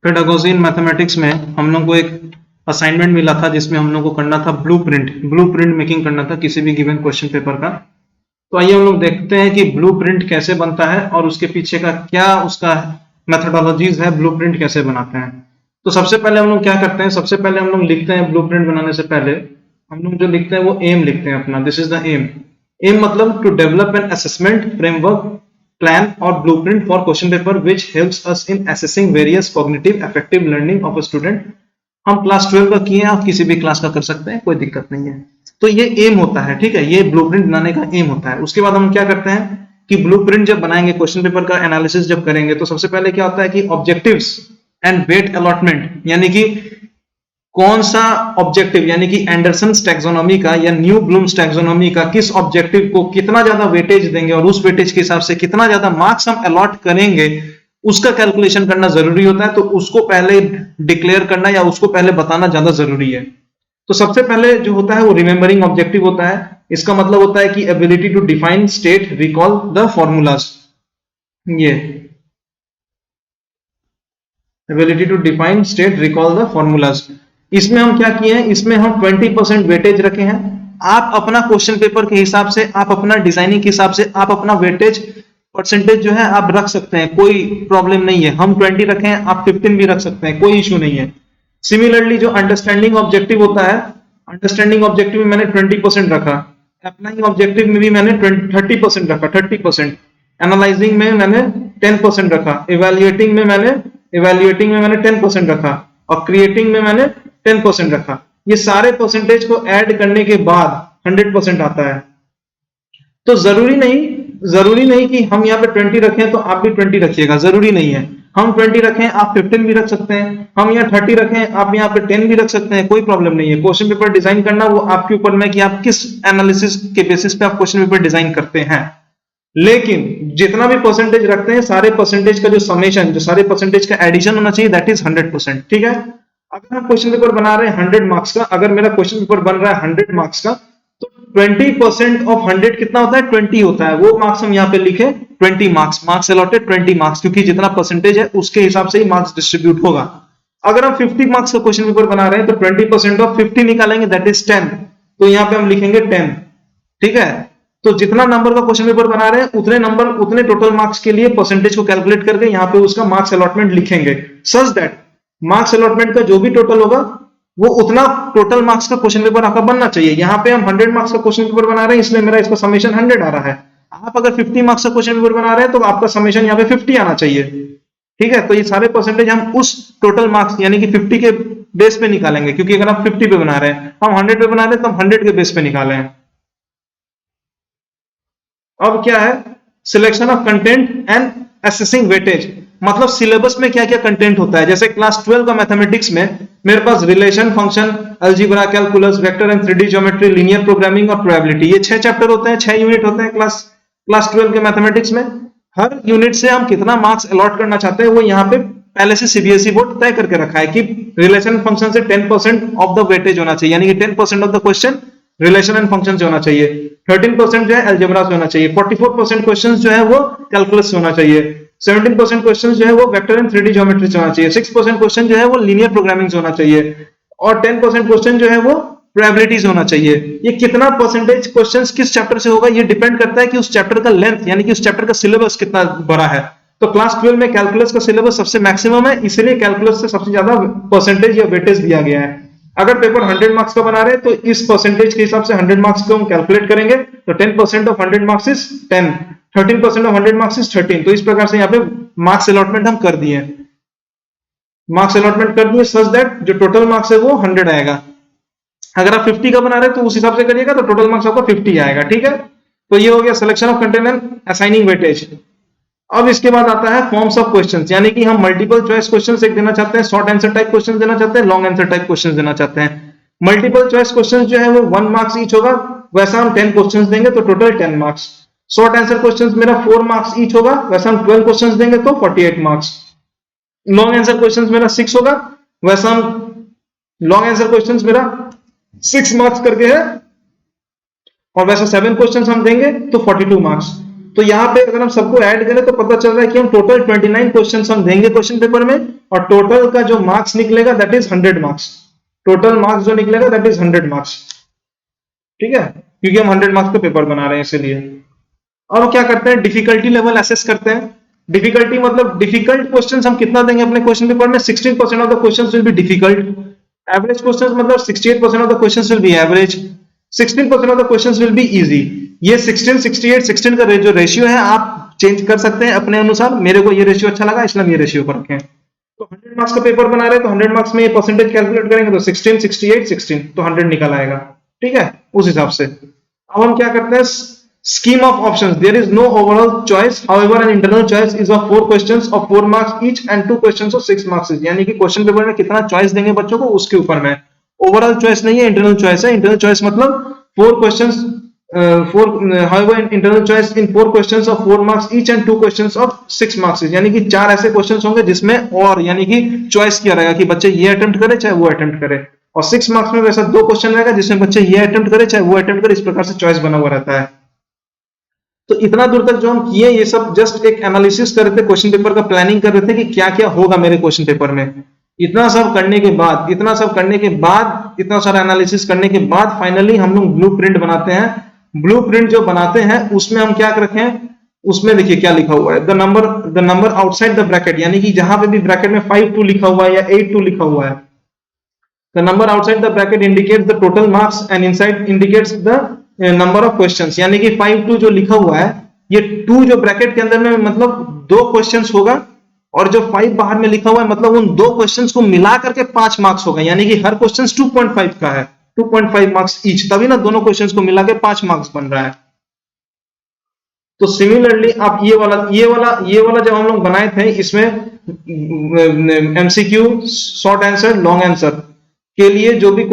Pedagogy in mathematics में हम लोग को एक असाइनमेंट मिला था जिसमें हम लोग को करना था ब्लूप्रिंट मेकिंग करना था किसी भी गिवन क्वेश्चन पेपर का। तो आइए हम लोग देखते हैं कि ब्लूप्रिंट कैसे बनता है और उसके पीछे का क्या उसका मेथोडोलॉजीज है, ब्लूप्रिंट कैसे बनाते हैं। तो सबसे पहले हम लोग क्या करते हैं, सबसे पहले हम लोग लिखते हैं ब्लूप्रिंट बनाने से पहले हम लोग जो लिखते हैं वो एम लिखते हैं अपना। This is the aim. Aim मतलब to develop an assessment framework plan or blueprint for question paper which helps us in assessing various cognitive effective learning of a student। हम क्लास 12 का किए हैं, आप किसी भी क्लास का कर सकते हैं, कोई दिक्कत नहीं है। तो ये एम होता है, ठीक है, ये ब्लूप्रिंट बनाने का एम होता है। उसके बाद हम क्या करते हैं कि ब्लूप्रिंट जब बनाएंगे, क्वेश्चन पेपर का एनालिसिस जब करेंगे, तो सबसे पहले क्या होता है कि ऑब्जेक्टिव्स एंड वेट अलॉटमेंट, यानी कि कौन सा ऑब्जेक्टिव, यानी कि एंडरसन्स टैक्सोनॉमी का या न्यू ब्लूम्स टैक्सोनॉमी का किस ऑब्जेक्टिव को कितना ज्यादा वेटेज देंगे और उस वेटेज के हिसाब से कितना ज्यादा मार्क्स हम अलॉट करेंगे, उसका कैलकुलेशन करना जरूरी होता है। तो उसको पहले डिक्लेयर करना या उसको पहले बताना ज्यादा जरूरी है। तो सबसे पहले जो होता है वो रिमेंबरिंग ऑब्जेक्टिव होता है। इसका मतलब होता है कि ability to define state recall the formulas, ये ability to define state recall the formulas. इसमें हम क्या किए हैं, इसमें हम 20% वेटेज रखे हैं। आप अपना क्वेश्चन पेपर के हिसाब से, आप अपना डिजाइनिंग के हिसाब से आप अपना वेटेज परसेंटेज जो है आप रख सकते हैं, कोई प्रॉब्लम नहीं है। हम 20 रखे हैं, आप 15 भी रख सकते हैं, कोई इशू नहीं है। सिमिलरली जो अंडरस्टैंडिंग ऑब्जेक्टिव होता है, अंडरस्टैंडिंग ऑब्जेक्टिव में मैंने 20% रखा, अप्लाइंग ऑब्जेक्टिव में भी मैंने 30% रखा, 30%। एनालाइजिंग में मैंने 10% रखा, इवेल्युएटिंग में मैंने 10% रखा और क्रिएटिंग में मैंने 10% रखा। ये सारे परसेंटेज को ऐड करने के बाद 100% आता है। तो जरूरी नहीं कि हम यहाँ पे 20 रखें तो आप भी 20 रखिएगा, जरूरी नहीं है। हम 20 रखें, आप 15 भी रख सकते हैं। हम यहाँ 30 रखें, आप यहाँ पे 10 भी रख सकते हैं, कोई प्रॉब्लम नहीं है। क्वेश्चन पेपर डिजाइन करना वो आपके ऊपर में कि आप किस एनालिसिस के बेसिस पे आप क्वेश्चन पेपर डिजाइन करते हैं। लेकिन जितना भी परसेंटेज रखते हैं, सारे परसेंटेज का जो समेशन, जो सारे परसेंटेज का एडिशन होना चाहिए, दैट इज 100%, ठीक है। अगर हम क्वेश्चन पेपर बना रहे हैं 100 मार्क्स का, अगर मेरा क्वेश्चन पेपर बन रहा है 100 मार्क्स का, तो 20% ऑफ 100 कितना होता है, 20 होता है। वो मार्क्स हम यहाँ पे लिखे 20 मार्क्स अलॉटेड 20 मार्क्स, क्योंकि जितना परसेंटेज है उसके हिसाब से ही मार्क्स डिस्ट्रीब्यूट होगा। अगर हम 50 मार्क्स का क्वेश्चन पेपर बना रहे हैं तो 20% ऑफ 50 निकालेंगे, दैट इज 10। तो यहाँ पे हम लिखेंगे 10, ठीक है। तो जितना नंबर का क्वेश्चन पेपर बना रहे हैं उतने टोटल मार्क्स के लिए परसेंटेज को कैलकुलेट करके यहाँ पे उसका मार्क्स अलॉटमेंट लिखेंगे, सच दैट मार्क्स अलॉटमेंट का जो भी टोटल होगा वो उतना टोटल मार्क्स का क्वेश्चन पेपर आपका बनना चाहिए। यहाँ पे हम 100 मार्क्स का क्वेश्चन पेपर बना रहे हैं, इसलिए मेरा इसका समेशन 100 आ रहा है। आप अगर 50 मार्क्स का क्वेश्चन पेपर बना रहे हैं तो आपका समेशन यहाँ पे 50 आना चाहिए, ठीक है। तो ये सारे परसेंटेज हम उस टोटल मार्क्स यानी कि 50 के बेस पे निकालेंगे, क्योंकि अगर आप 50 पे बना रहे हैं, हम 100 पे बना रहे हैं तो हम 100 के बेस पे निकाले हैं। अब क्या है, selection of content and assessing weightage, मतलब सिलेबस में क्या क्या कंटेंट होता है। जैसे क्लास 12 का मैथमेटिक्स में मेरे पास relation, function, algebra, calculus, vector and 3D geometry, linear programming और प्रोबेबिलिटी, ये 6 चैप्टर होते हैं, 6 यूनिट होते हैं क्लास 12 के मैथमेटिक्स में। हर यूनिट से हम कितना मार्क्स अलॉट करना चाहते हैं वो यहाँ पे पहले से सीबीएसई बोर्ड तय करके रखा है कि रिलेशन फंक्शन से 10% ऑफ द वेटेज होना चाहिए, यानी कि 10% of the question relation and function से होना चाहिए, 13% जो है अलजेब्रा से होना चाहिए, 44% क्वेश्चंस जो है वो कैलकुलस से होना चाहिए, 17% क्वेश्चंस जो है वो वेक्टर एंड 3D ज्योमेट्री से होना चाहिए, 6% क्वेश्चन जो है वो लीनियर प्रोग्रामिंग से होना चाहिए और 10% क्वेश्चन जो है वो प्रोबेबिलिटीज होना चाहिए। ये कितना परसेंटेज क्वेश्चंस किस चैप्टर से होगा ये डिपेंड करता है कि उस चैप्टर का लेंथ यानी कि उस चैप्टर का सिलेबस कितना बड़ा है। तो क्लास 12 में कैलकुलस का सिलेबस सबसे मैक्सिमम है, इसलिए कैलकुलस से सबसे ज्यादा परसेंटेज या वेटेज दिया गया है। अगर पेपर 100 मार्क्स का बना रहे हैं तो इस परसेंटेज के हिसाब से 100 मार्क्स को हम कैलकुलेट करेंगे, तो 10% of 100 marks is 10, 13% of 100 marks is 13। तो इस प्रकार से यहाँ पे मार्क्स अलॉटमेंट हम कर दिए, मार्क्स अलॉटमेंट कर दिए सच दैट जो टोटल मार्क्स है वो 100 आएगा। अगर आप 50 का बना रहे हैं तो उस हिसाब से करिएगा तो टोटल मार्क्स आपका 50 आएगा, ठीक है। तो ये हो गया selection of content and assigning weightage. अब इसके बाद आता है फॉर्म्स ऑफ क्वेश्चंस, यानी कि हम मल्टीपल चॉइस क्वेश्चंस एक देना चाहते हैं, शॉर्ट आंसर टाइप क्वेश्चंस देना चाहते हैं, लॉन्ग आंसर टाइप क्वेश्चंस देना चाहते हैं। मल्टीपल चॉइस क्वेश्चंस जो है वो 1 मार्क्स ईच होगा, वैसा हम 10 क्वेश्चंस देंगे तो total 10 marks. Short answer questions मेरा 4 मार्क्स ईच होगा, वैसा हम 12 क्वेश्चंस देंगे तो 48 मार्क्स। लॉन्ग आंसर क्वेश्चंस मेरा 6 होगा, वैसा हम लॉन्ग आंसर क्वेश्चंस मेरा 6 मार्क्स करके है और वैसा 7 क्वेश्चंस हम देंगे तो 42 मार्क्स। तो यहाँ पे अगर हम सबको ऐड करें तो पता चल रहा है कि हम टोटल 29 क्वेश्चन हम देंगे क्वेश्चन पेपर में, और टोटल का जो मार्क्स निकलेगा that is 100 marks. Total marks जो निकलेगा दैट इज 100 मार्क्स, ठीक है, क्योंकि हम 100 मार्क्स का पेपर बना रहे हैं इसलिए। अब क्या करते हैं, डिफिकल्टी लेवल असेस करते हैं। डिफिकल्टी मतलब डिफिकल्ट क्वेश्चंस हम कितना देंगे अपने क्वेश्चन पेपर में, 16% of the questions will be difficult. Average questions मतलब 68% of the questions will be average, 16% of the questions will be easy. ये 16 68 16 का जो रेशियो है आप चेंज कर सकते हैं अपने अनुसार। मेरे को ये रेशियो अच्छा लगा इसलिए हम ये रेशियो पर रखें। तो 100 मार्क्स का पेपर बना रहे हैं तो 100 मार्क्स में ये परसेंटेज कैलकुलेट करेंगे तो 16 68 16 तो 100 निकल आएगा, ठीक है, उस हिसाब से। अब हम क्या करते हैं, scheme of options, there is no overall choice, however an internal choice is of 4 questions of 4 marks each and 2 questions of 6 marks each। यानी कि क्वेश्चन पेपर में कितना चॉइस देंगे बच्चों को उसके ऊपर में, ओवरऑल चॉइस नहीं है, इंटरनल चॉइस है। इंटरनल चॉइस मतलब 4 questions however an internal choice in 4 questions of 4 marks each and 2 questions of 6 marks each। यानी कि 4 ऐसे क्वेश्चंस होंगे जिसमें और यानी कि चॉइस किया रहेगा कि बच्चे ये अटेम्प्ट करे चाहे वो अटेम्प्ट करे, और 6 मार्क्स में वैसा 2 क्वेश्चन रहेगा जिसमें बच्चे ये अटेम्प्ट करे चाहे वो अटेम्प्ट करे, इस प्रकार से चॉइस बना हुआ रहता है। तो इतना दूर तक जो हम किए ये सब जस्ट एक एनालिसिस कर रहे थे, क्वेश्चन पेपर का प्लानिंग कर रहे थे कि क्या क्या होगा मेरे क्वेश्चन पेपर में। इतना सब करने के बाद, इतना सारा एनालिसिस करने के बाद फाइनली हम लोग ब्लूप्रिंट बनाते हैं। ब्लूप्रिंट जो बनाते हैं उसमें हम क्या रखें, उसमें देखिए क्या लिखा हुआ है, the number outside the bracket, यानी कि जहां पे भी ब्रैकेट में 52 लिखा हुआ है या 82 लिखा हुआ है, the number outside the bracket indicates the total marks and inside indicates the number of questions. यानी कि 52 जो लिखा हुआ है, ये 2 जो ब्रैकेट के अंदर में मतलब 2 क्वेश्चंस होगा, और जो 5 बाहर में लिखा हुआ है मतलब उन 2 क्वेश्चंस को मिला करके 5 मार्क्स होगा। यानी कि हर क्वेश्चन 2.5 का है, 2.5 मार्क्स ईच, तभी ना दोनों क्वेश्चंस को मिला के 5 मार्क्स बन रहा है। तो सिमिलरली आप ये वाला जब हम लोग बनाए थे, इसमें MCQ, short answer, long answer के लिए जो भी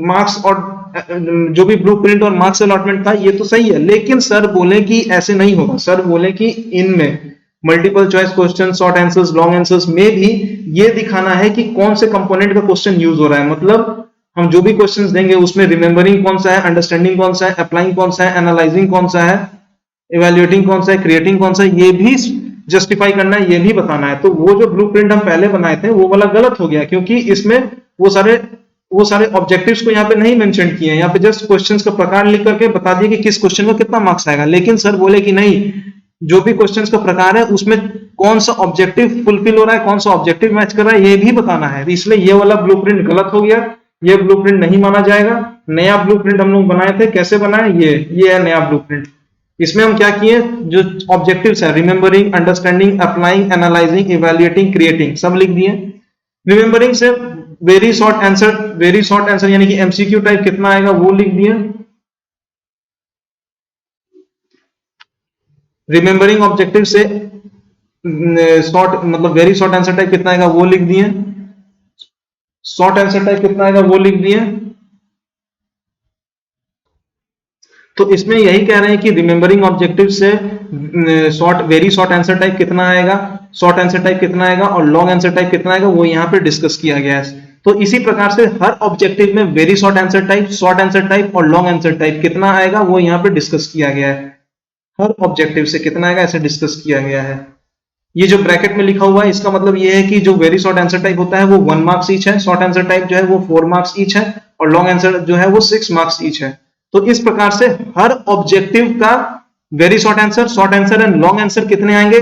मार्क्स और जो भी ब्लूप्रिंट और मार्क्स अलॉटमेंट था ये तो सही है, लेकिन सर बोले कि ऐसे नहीं होगा। सर बोले कि इनमें multiple choice question, short answers, long answers में भी ये दिखाना है कि कौन से कंपोनेंट का क्वेश्चन यूज हो रहा है। मतलब हम जो भी क्वेश्चंस देंगे उसमें रिमेंबरिंग कौन सा है, अंडरस्टैंडिंग कौन सा है, अप्लाइंग कौन सा है, एनालाइजिंग कौन सा है, इवैल्यूएटिंग कौन सा है, क्रिएटिंग कौन सा है, ये भी जस्टिफाई करना है, ये भी बताना है। तो वो जो ब्लूप्रिंट हम पहले बनाए थे वो वाला गलत हो गया, क्योंकि इसमें वो सारे ऑब्जेक्टिव्स को यहाँ पे नहीं मेंशन किए हैं। यहाँ पे जस्ट क्वेश्चंस का प्रकार लिख करके बता दिए कि किस क्वेश्चन का कितना मार्क्स आएगा। लेकिन सर बोले कि नहीं, जो भी क्वेश्चंस का प्रकार है उसमें कौन सा ऑब्जेक्टिव फुलफिल हो रहा है, कौन सा ऑब्जेक्टिव मैच कर रहा है, ये भी बताना है। इसलिए ये वाला ब्लूप्रिंट गलत हो गया, ये ब्लूप्रिंट नहीं माना जाएगा। नया ब्लूप्रिंट हम लोग बनाए थे, कैसे बनाए, ये है नया ब्लूप्रिंट। इसमें हम क्या किए, जो ऑब्जेक्टिव्स है, remembering, understanding, applying, analysing, evaluating, creating, सब लिख दिए। रिमेंबरिंग से वेरी शॉर्ट आंसर यानी कि एमसीक्यू टाइप कितना आएगा वो लिख दिए। रिमेंबरिंग ऑब्जेक्टिव से शॉर्ट मतलब वेरी शॉर्ट आंसर टाइप कितना आएगा वो लिख दिए। शॉर्ट आंसर टाइप कितना आएगा वो लिख दिए। तो इसमें यही कह रहे हैं कि रिमेंबरिंग ऑब्जेक्टिव से वेरी शॉर्ट आंसर टाइप कितना आएगा, शॉर्ट आंसर टाइप कितना आएगा और लॉन्ग आंसर टाइप कितना आएगा वो यहाँ पे डिस्कस किया गया है। तो इसी प्रकार से हर ऑब्जेक्टिव में very short answer type, short answer type और लॉन्ग आंसर टाइप कितना आएगा वो यहाँ पे डिस्कस किया गया है। हर ऑब्जेक्टिव से कितना आएगा ऐसे डिस्कस किया गया है। ये जो ब्रैकेट में लिखा हुआ है इसका मतलब ये है कि जो वेरी शॉर्ट आंसर टाइप होता है वो 1 मार्क्स ईच है, शॉर्ट आंसर टाइप जो है वो 4 मार्क्स ईच है और लॉन्ग आंसर जो है वो 6 मार्क्स ईच है। तो इस प्रकार से हर ऑब्जेक्टिव का very short answer and long answer कितने आएंगे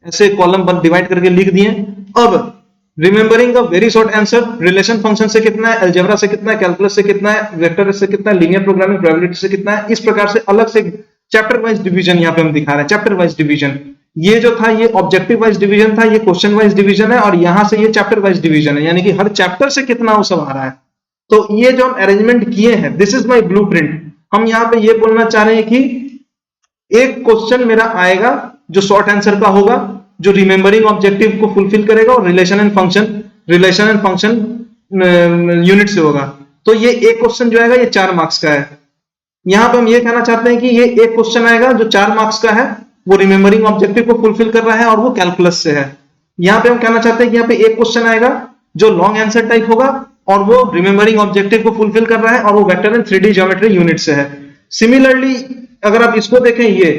ऐसे कॉलम पर डिवाइड करके लिख दिए। अब remembering the very short answer, relation function से कितना है, अलजेब्रा से कितना है, कैलकुलस से कितना है, वेक्टर से कितना है, लीनियर प्रोग्रामिंग प्रोबेबिलिटी से कितना है। इस प्रकार से अलग से चैप्टर वाइज डिवीजन यहाँ पे हम दिखा रहे हैं, चैप्टर वाइज डिवीजन। ये जो था ये ऑब्जेक्टिव वाइज डिवीजन था, ये क्वेश्चन वाइज डिवीजन है और यहां से ये चैप्टर वाइज डिवीजन है, यानी कि हर चैप्टर से कितना वो सब आ रहा है। तो ये जो हम अरेंजमेंट किए हैं, दिस इज माय ब्लूप्रिंट। हम यहाँ पे ये बोलना चाह रहे हैं कि एक क्वेश्चन मेरा आएगा जो शॉर्ट आंसर का होगा, जो रिमेंबरिंग ऑब्जेक्टिव को फुलफिल करेगा और रिलेशन एंड फंक्शन यूनिट से होगा। तो ये एक क्वेश्चन जो आएगा ये 4 मार्क्स का है। यहां पे हम ये कहना चाहते हैं कि ये एक क्वेश्चन आएगा जो 4 मार्क्स का है, वो रिमेंबरिंग ऑब्जेक्टिव को फुलफिल कर रहा है और वो कैलकुलस से है। यहाँ पे हम कहना चाहते हैं कि यहाँ पे एक क्वेश्चन आएगा जो लॉन्ग आंसर टाइप होगा और वो रिमेंबरिंग ऑब्जेक्टिव को फुलफिल कर रहा है और वो vector and 3D geometry unit से है। सिमिलरली अगर आप इसको देखें, ये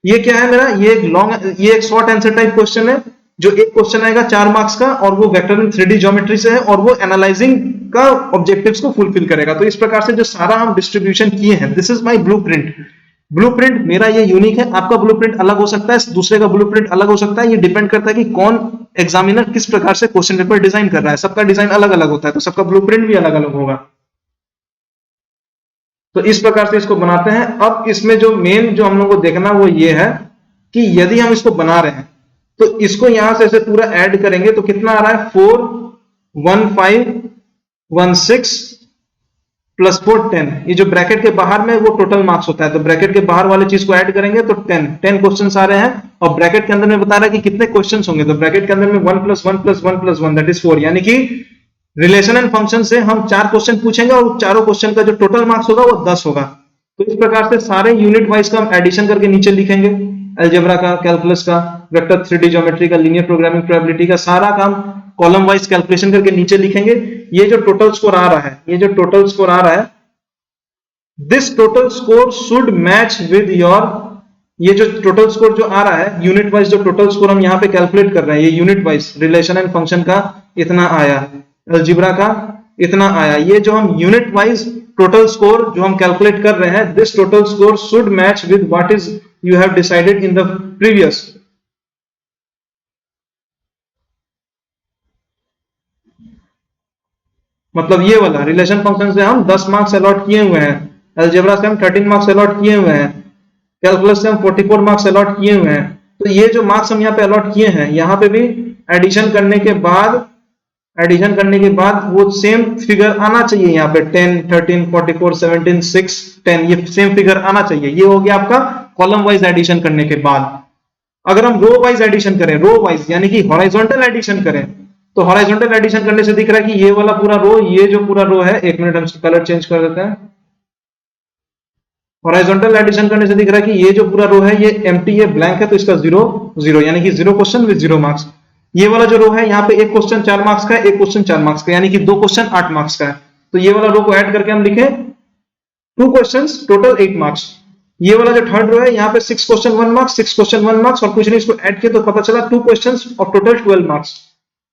ये क्या है मेरा, ये एक शॉर्ट आंसर टाइप क्वेश्चन है, जो एक क्वेश्चन आएगा 4 मार्क्स का और वो वेक्टर इन 3D ज्योमेट्री से है और वो एनालाइजिंग का ऑब्जेक्टिव्स को फुलफिल करेगा। तो इस प्रकार से जो सारा हम डिस्ट्रीब्यूशन किए हैं, this is my blueprint. Blueprint मेरा ये यूनिक है, आपका ब्लूप्रिंट अलग हो सकता है, दूसरे का ब्लूप्रिंट अलग हो सकता है, ये डिपेंड करता है कि कौन एग्जामिनर किस प्रकार से क्वेश्चन पेपर डिजाइन कर रहा है। सबका डिजाइन अलग अलग होता है, तो सबका ब्लूप्रिंट भी अलग अलग होगा। तो इस प्रकार से इसको बनाते हैं। अब इसमें जो मेन जो हम लोग को देखना वो ये है कि यदि हम इसको बना रहे हैं तो इसको यहां से ऐसे पूरा ऐड करेंगे तो कितना आ रहा है, 4 1 5 1 6 प्लस 4 10। ये जो ब्रैकेट के बाहर में वो टोटल मार्क्स होता है, तो ब्रैकेट के बाहर वाले चीज को ऐड करेंगे तो 10 क्वेश्चन आ रहे हैं, और ब्रैकेट के अंदर में बता रहा है कि कितने क्वेश्चन होंगे, तो ब्रैकेट के अंदर में 1 + 1 + 1 + 1 दैट इज 4। यानी कि रिलेशन एंड फंक्शन से हम 4 क्वेश्चन पूछेंगे और चारों क्वेश्चन का जो टोटल मार्क्स होगा वो 10 होगा। तो इस प्रकार से सारे यूनिट वाइज का हम एडिशन करके नीचे लिखेंगे, अलजेब्रा का, कैलकुलस का, वेक्टर 3D ज्योमेट्री का, लीनियर प्रोग्रामिंग, प्रोबेबिलिटी का, सारा काम कॉलम वाइज कैलकुलेशन करके नीचे लिखेंगे। ये जो टोटल स्कोर आ रहा है, ये जो टोटल स्कोर आ रहा है, this total score should match with your, ये जो टोटल स्कोर जो आ रहा है यूनिट वाइज, जो टोटल स्कोर हम यहाँ पे कैलकुलेट कर रहे हैं, ये unit wise relation and function का इतना आया, अलजेब्रा का इतना आया, ये जो हम यूनिट वाइज टोटल स्कोर जो हम कैलकुलेट कर रहे हैं, this total score should match with what is you have decided in the previous. मतलब ये वाला रिलेशन फंक्शन से हम 10 मार्क्स अलॉट किए हुए हैं, अलजेब्रा से हम 13 मार्क्स अलॉट किए हुए हैं, कैलकुलस से हम 44 मार्क्स अलॉट किए हुए हैं। तो ये जो मार्क्स हम यहाँ पे अलॉट किए हैं, यहाँ पे भी एडिशन करने के बाद वो सेम फिगर आना चाहिए, यहाँ पे 10 13 44 17 6 10, ये सेम फिगर आना चाहिए। ये हो गया आपका कॉलम वाइज एडिशन करने के बाद। अगर हम रो वाइज एडिशन करें, रो वाइज यानी कि हॉरिजॉन्टल एडिशन करें, तो हॉरिजॉन्टल एडिशन करने से दिख रहा है कि ये वाला पूरा रो, ये जो पूरा रो है, एक मिनट हम इसका कलर चेंज कर देते हैं। हॉरिजॉन्टल एडिशन करने से दिख रहा है कि ये जो पूरा रो है ये एम्प्टी है, ब्लैंक है, तो इसका 0 0 यानी कि 0 क्वेश्चन विद 0 मार्क्स। ये वाला जो रो है, यहाँ पे एक क्वेश्चन 4 मार्क्स का है, एक क्वेश्चन 4 मार्क्स का, यानी कि 2 क्वेश्चन 8 मार्क्स का है। तो ये वाला रो को ऐड करके हम लिखे 2 क्वेश्चंस टोटल 8 मार्क्स। ये वाला जो थर्ड रो है, यहाँ पे 6 क्वेश्चन 1 मार्क्स, 6 क्वेश्चन 1 मार्क्स, और कुछ नहीं, इसको ऐड किया तो पता चला 2 क्वेश्चंस ऑफ टोटल 12 मार्क्स।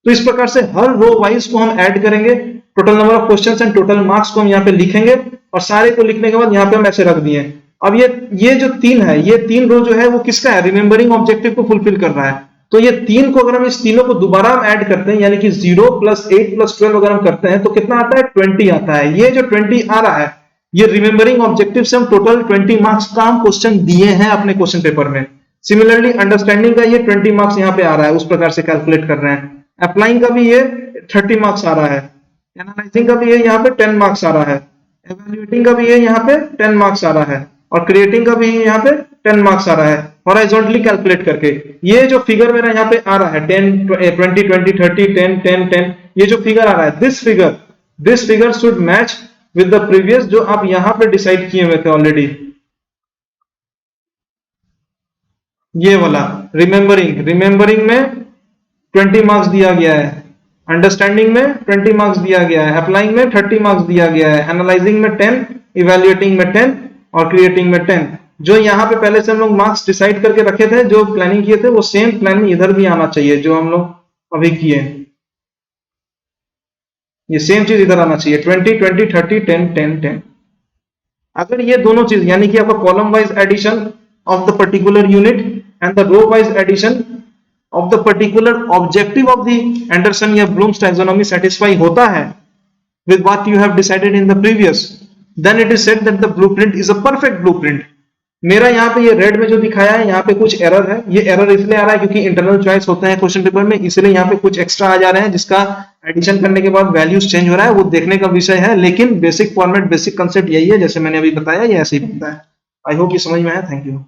तो इस प्रकार से हर रो वाइज को हम ऐड करेंगे, total number of questions and total marks को हम यहाँ पे लिखेंगे, और सारे को लिखने के बाद यहाँ पे हम ऐसे रख दिए। अब ये जो 3 है, ये 3 रो जो है वो किसका है, रिमेंबरिंग ऑब्जेक्टिव को फुलफिल कर रहा है। तो ये 3 को अगर हम इस तीनों को दोबारा हम ऐड करते हैं, यानी कि 0 + 8 + 12 अगर हम करते हैं तो कितना आता है, 20 आता है। ये जो 20 आ रहा है, ये रिमेंबरिंग ऑब्जेक्टिव से हम टोटल 20 मार्क्स का हम क्वेश्चन दिए हैं अपने क्वेश्चन पेपर में। सिमिलरली अंडरस्टैंडिंग का ये 20 मार्क्स यहाँ पे आ रहा है, उस प्रकार से कैलकुलेट कर रहे हैं। अप्लाइंग का भी ये 30 मार्क्स आ रहा है, एनालाइजिंग का भी ये यहाँ पे 10 मार्क्स आ रहा है, एवेल्युएटिंग का भी ये यहाँ पे 10 मार्क्स आ रहा है, और क्रिएटिंग का भी यहाँ पे 10 मार्क्स आ रहा है हॉरिजॉन्टली कैलकुलेट करके। ये जो फिगर मेरा यहाँ पे आ रहा है 10 20 20 30 10 10 10, ये जो फिगर आ रहा है, this figure should match with the previous, जो आप यहाँ पे डिसाइड किए हुए थे ऑलरेडी। ये वाला रिमेंबरिंग में 20 मार्क्स दिया गया है, अंडरस्टैंडिंग में 20 मार्क्स दिया गया है, अप्लाइंग में 30 मार्क्स दिया गया है, एनालाइजिंग में 10, इवैल्यूएटिंग में 10 और क्रिएटिंग में 10। जो यहाँ पे पहले से हम लोग मार्क्स डिसाइड करके रखे थे, जो प्लानिंग किए थे, वो सेम प्लानिंग इधर भी आना चाहिए, जो हम लोग अभी किए, ये सेम चीज इधर आना चाहिए, 20 20 30 10 10 10। अगर ये दोनों चीज यानी कि आपका column wise addition of the particular unit and the row wise addition of the particular objective of the Anderson या Bloom's taxonomy satisfy होता है with what you have decided in the previous, then it is said that the blueprint is a perfect blueprint। मेरा यहाँ पे ये red में जो दिखाया है, यहाँ पे कुछ एरर है। ये एरर इसलिए आ रहा है क्योंकि इंटरनल चॉइस होते हैं क्वेश्चन पेपर में, इसलिए यहाँ पे कुछ एक्स्ट्रा आ जा रहे हैं, जिसका एडिशन करने के बाद वैल्यूज चेंज हो रहा है, वो देखने का विषय है। लेकिन बेसिक फॉर्मेट, बेसिक कंसेप्ट यही है, जैसे मैंने अभी बताया, ये ऐसे ही बनता है। आई होप ये समझ में आया। Thank you.